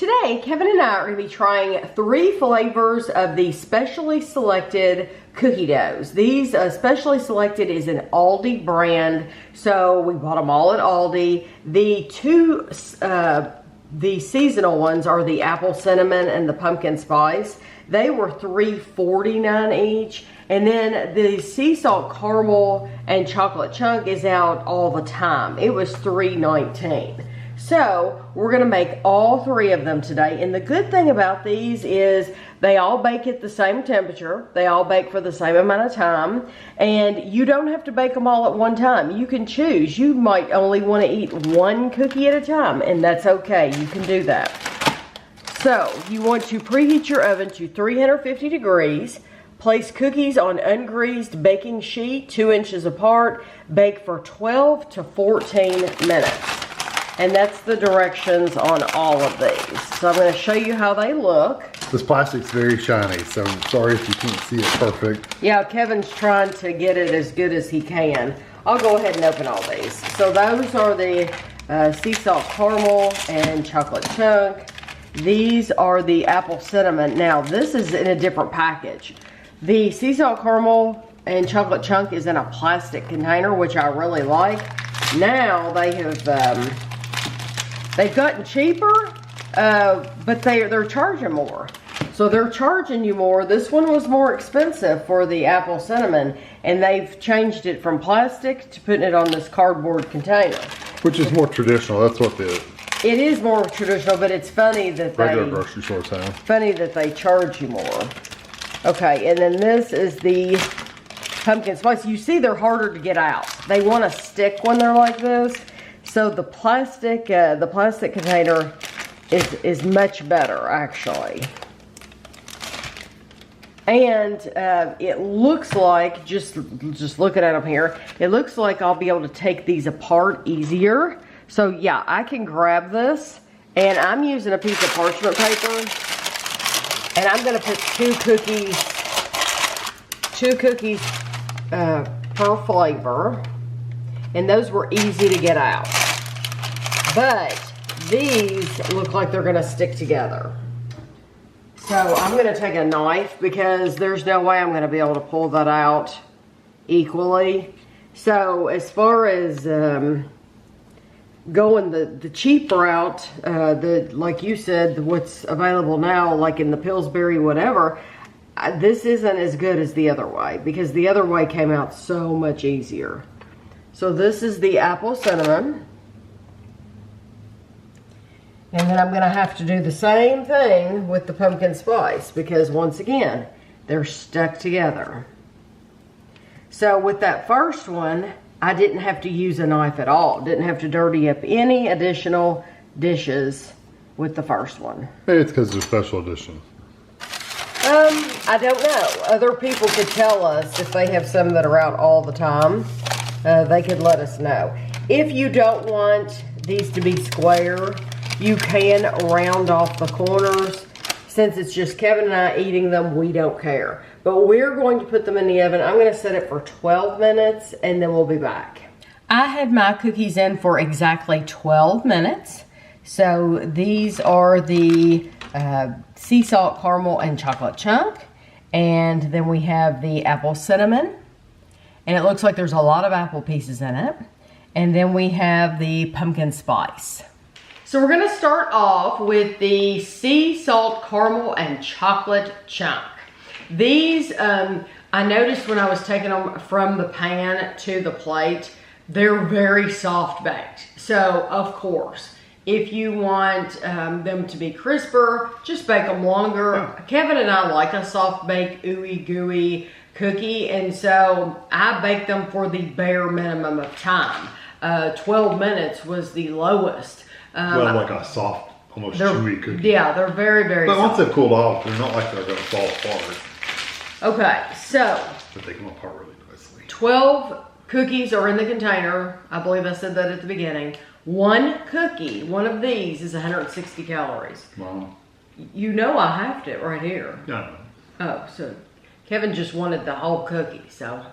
Today, Kevin and I are going to be trying 3 flavors of the specially selected cookie doughs. These specially selected is an Aldi brand, so we bought them all at Aldi. The seasonal ones are the apple cinnamon and the pumpkin spice. They were $3.49 each. And then the sea salt caramel and chocolate chunk is out all the time. It was $3.19. So we're gonna make all 3 of them today. And the good thing about these is they all bake at the same temperature. They all bake for the same amount of time. And you don't have to bake them all at one time. You can choose. You might only wanna eat 1 cookie at a time, and that's okay. You can do that. So you want to preheat your oven to 350 degrees. Place cookies on ungreased baking sheet 2 inches apart. Bake for 12 to 14 minutes. And that's the directions on all of these. So I'm going to show you how they look. This plastic's very shiny, so I'm sorry if you can't see it perfect. Yeah, Kevin's trying to get it as good as he can. I'll go ahead and open all these. So those are the sea salt caramel and chocolate chunk. These are the apple cinnamon. Now this is in a different package. The sea salt caramel and chocolate chunk is in a plastic container, which I really like. Now they have they've gotten cheaper, but they're charging more. So they're charging you more. This one was more expensive for the apple cinnamon, and they've changed it from plastic to putting it on this cardboard container. Which is more traditional. That's what it is more traditional, but it's funny that regular grocery stores have. Funny that they charge you more. Okay, and then this is the pumpkin spice. You see they're harder to get out. They want to stick when they're like this. So the plastic container is much better, actually. And it looks like, just looking at them here, it looks like I'll be able to take these apart easier. So yeah, I can grab this, and I'm using a piece of parchment paper. And I'm gonna put 2 cookies per flavor. And those were easy to get out. But these look like they're gonna stick together. So I'm gonna take a knife because there's no way I'm gonna be able to pull that out equally. So as far as going the cheap route, like you said, what's available now, like in the Pillsbury whatever, this isn't as good as the other way, because the other way came out so much easier. So this is the apple cinnamon, and then I'm gonna have to do the same thing with the pumpkin spice, because once again they're stuck together. So with that first one, I didn't have to use a knife at all. Didn't have to dirty up any additional dishes with the first one. Maybe it's because they're special edition. I don't know. Other people could tell us if they have some that are out all the time. They could let us know. If you don't want these to be square, you can round off the corners. Since it's just Kevin and I eating them, we don't care. But we're going to put them in the oven. I'm going to set it for 12 minutes and then we'll be back. I had my cookies in for exactly 12 minutes. So these are the sea salt caramel and chocolate chunk. And then we have the apple cinnamon. And it looks like there's a lot of apple pieces in it. And then we have the pumpkin spice. So we're gonna start off with the sea salt caramel and chocolate chunk. These, I noticed when I was taking them from the pan to the plate, they're very soft baked. So of course, if you want them to be crisper, just bake them longer. Kevin and I like a soft baked, ooey gooey cookie, and so I baked them for the bare minimum of time. 12 minutes was the lowest. Well, like a soft, almost chewy cookie. Yeah, they're very, very soft. But once they've cooled off, they're not like they're going to fall apart. Okay, so. But they come apart really nicely. 12 cookies are in the container. I believe I said that at the beginning. 1 cookie, one of these, is 160 calories. Wow. You know I have it right here. No. Oh, so Kevin just wanted the whole cookie, so.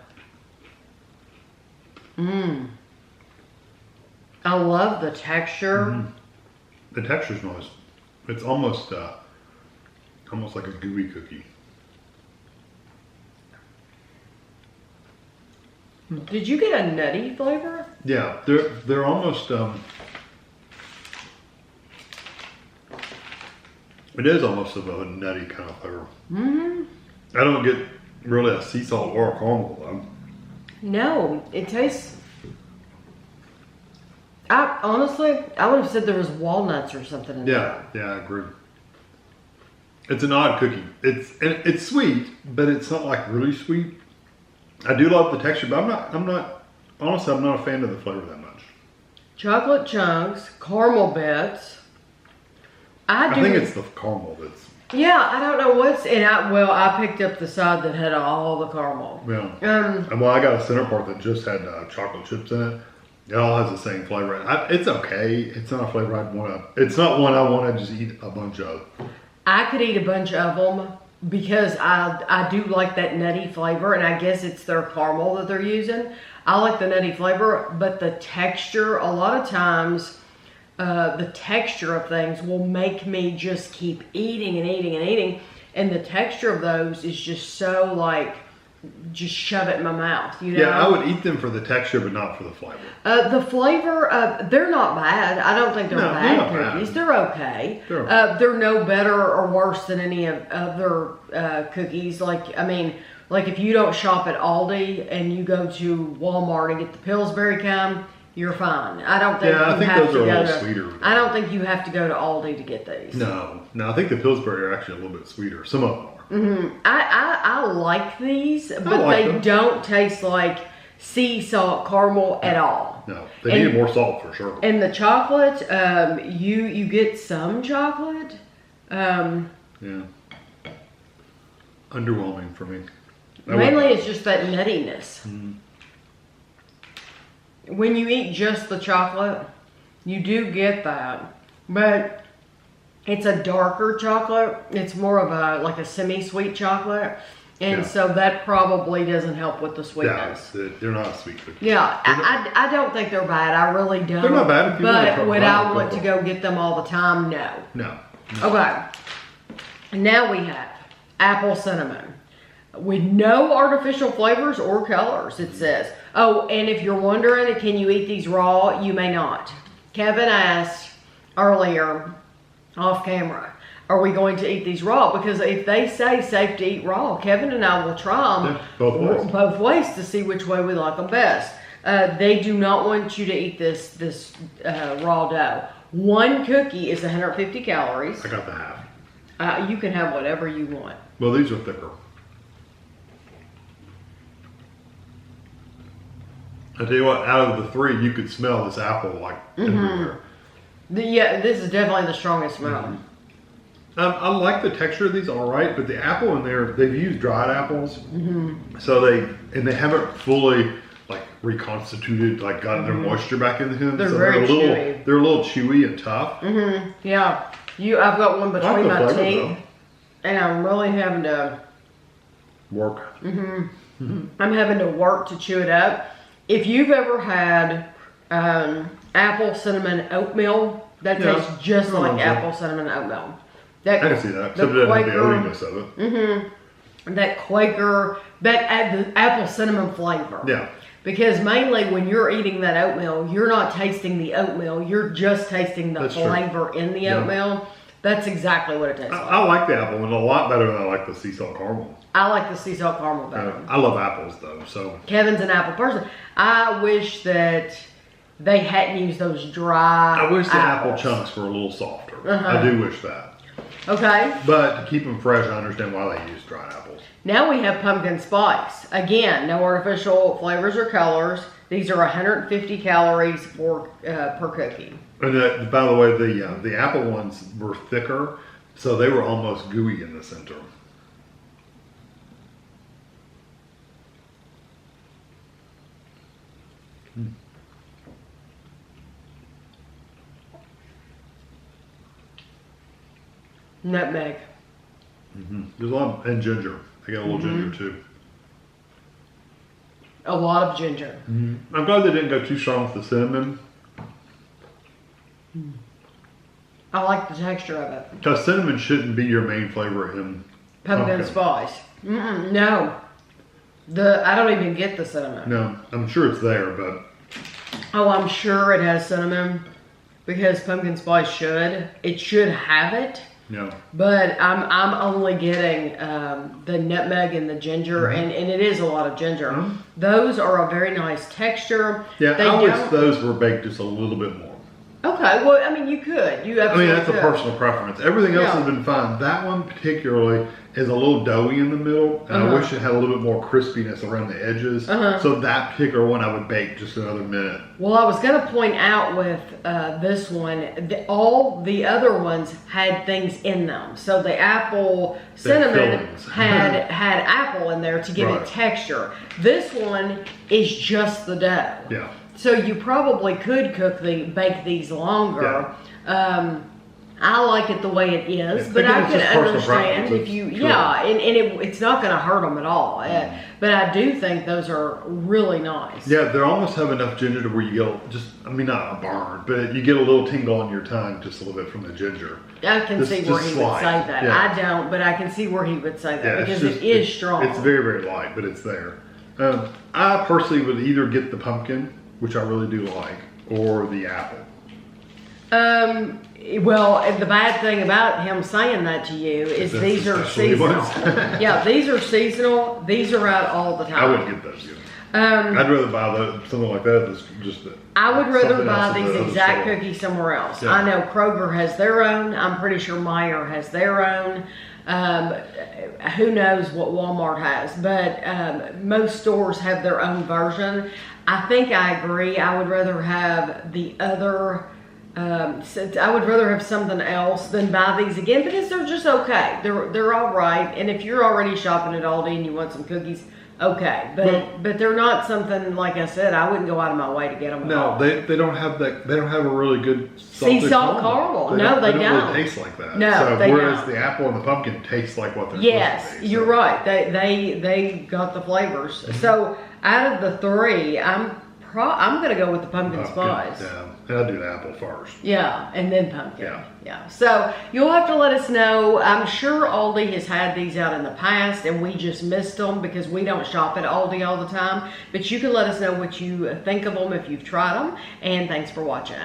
I love the texture. The texture's nice. It's almost like a gooey cookie. Did you get a nutty flavor? Yeah, they're almost. It is almost of a nutty kind of flavor. Mm-hmm. I don't get really a sea salt or a caramel though. No, it tastes. Honestly, I would have said there was walnuts or something in there. Yeah, I agree. It's an odd cookie. It's sweet, but it's not like really sweet. I do love the texture, but honestly, I'm not a fan of the flavor that much. Chocolate chunks, caramel bits. I think it's the caramel that's. Yeah, I don't know what's in it. Well, I picked up the side that had all the caramel. Yeah. Well, I got a center part that just had chocolate chips in it. It all has the same flavor. It's okay. It's not a flavor I'd want to. It's not one I want to just eat a bunch of. I could eat a bunch of them because I do like that nutty flavor, and I guess it's their caramel that they're using. I like the nutty flavor, but the texture, a lot of times, the texture of things will make me just keep eating and eating and eating, and the texture of those is just so like, just shove it in my mouth, you know? Yeah, I would eat them for the texture, but not for the flavor. The flavor, they're not bad. I don't think they're bad cookies. They're okay. Sure. They're no better or worse than any of other cookies. Like if you don't shop at Aldi and you go to Walmart and get the Pillsbury kind, you're fine. I don't think I think those are a little sweeter. I don't think you have to go to Aldi to get these. No, I think the Pillsbury are actually a little bit sweeter. Some of them are. Mm-hmm. I like these, but they don't taste like sea salt caramel at all. No, they need more salt for sure. And the chocolate, you get some chocolate. Yeah. Underwhelming for me. Mainly it's just that nuttiness. Mm-hmm. When you eat just the chocolate, you do get that. But it's a darker chocolate. It's more of like a semi-sweet chocolate. And so that probably doesn't help with the sweetness. Yeah, they're not a sweet cookie. Yeah, I don't think they're bad. I really don't. They're not bad. If you but would I want to go get them all the time? No. No. Okay. Now we have apple cinnamon with no artificial flavors or colors, it says. Oh, and if you're wondering, can you eat these raw? You may not. Kevin asked earlier off camera, are we going to eat these raw? Because if they say safe to eat raw, Kevin and I will try them both ways to see which way we like them best. They do not want you to eat this raw dough. One cookie is 150 calories. I got the half. You can have whatever you want. Well, these are thicker. I tell you what, out of the three, you could smell this apple like everywhere. Yeah, this is definitely the strongest smell. Mm-hmm. I like the texture of these, all right, but the apple in there, they've used dried apples, so they haven't fully like reconstituted, like gotten their moisture back into them. They're so very chewy. They're a little chewy and tough. Yeah, I've got one between my teeth, and I'm really having to work. I'm having to work to chew it up. If you've ever had apple cinnamon oatmeal, that tastes just like apple cinnamon oatmeal. I can see that, except it doesn't have the oatiness of it. That Quaker, the apple cinnamon flavor. Yeah. Because mainly when you're eating that oatmeal, you're not tasting the oatmeal. You're just tasting the flavor in the oatmeal. That's exactly what it tastes like. I like the apple one a lot better than I like the sea salt caramel. I like the sea salt caramel better. I love apples though, so. Kevin's an apple person. I wish that they hadn't used those dry I wish the apples. apple chunks were a little softer. I do wish that. Okay. But to keep them fresh, I understand why they use dried apples. Now we have pumpkin spice. Again, no artificial flavors or colors. These are 150 calories per cookie. And by the way, the apple ones were thicker, so they were almost gooey in the center. Nutmeg. There's a lot and ginger. I got a little ginger too. A lot of ginger. I'm glad they didn't go too strong with the cinnamon. I like the texture of it. Because cinnamon shouldn't be your main flavor in Pumpkin spice. No. I don't even get the cinnamon. No, I'm sure it's there, but. Oh, I'm sure it has cinnamon because pumpkin spice should. It should have it. Yeah. But I'm only getting the nutmeg and the ginger, and it is a lot of ginger. Those are a very nice texture. Yeah, I wish those were baked just a little bit more. Okay, well, I mean, you could. You absolutely that's could. a personal preference. Everything else has been fine. That one particularly is a little doughy in the middle, and I wish it had a little bit more crispiness around the edges. So that particular one I would bake just another minute. Well, I was going to point out with this one, all the other ones had things in them. So the apple cinnamon had apple in there to give it texture. This one is just the dough. Yeah. So you probably could bake these longer. I like it the way it is, but I can understand if you, and it's not going to hurt them at all. But I do think those are really nice. Yeah, they almost have enough ginger to where you get not a burn, but you get a little tingle on your tongue just a little bit from the ginger. I can see where he would say that. Yeah. I don't, but I can see where he would say that because it is strong. It's very, very light, but it's there. I personally would either get the pumpkin, which I really do like, or the apple. Well, the bad thing about him saying that to you is these are seasonal. Yeah, these are seasonal. These are out all the time. I wouldn't get those. I'd rather buy something like that. I would rather buy these exact cookies somewhere else. Yeah. I know Kroger has their own. I'm pretty sure Meijer has their own. Who knows what Walmart has, but most stores have their own version. I think I agree. I would rather have the other. I would rather have something else than buy these again because they're just okay. They're all right. And if you're already shopping at Aldi and you want some cookies, okay. But they're not something, like I said, I wouldn't go out of my way to get them. No, they don't have that. They don't have a really good sea salt caramel. No, they don't. Really taste like that. No, so they whereas don't. The apple and the pumpkin taste like what they're supposed to be. You're right. They got the flavors. So out of the three, I'm going to go with the pumpkin spice. Yeah, and I'll do the apple first. Yeah, and then pumpkin. Yeah. So you'll have to let us know. I'm sure Aldi has had these out in the past, and we just missed them because we don't shop at Aldi all the time. But you can let us know what you think of them if you've tried them. And thanks for watching.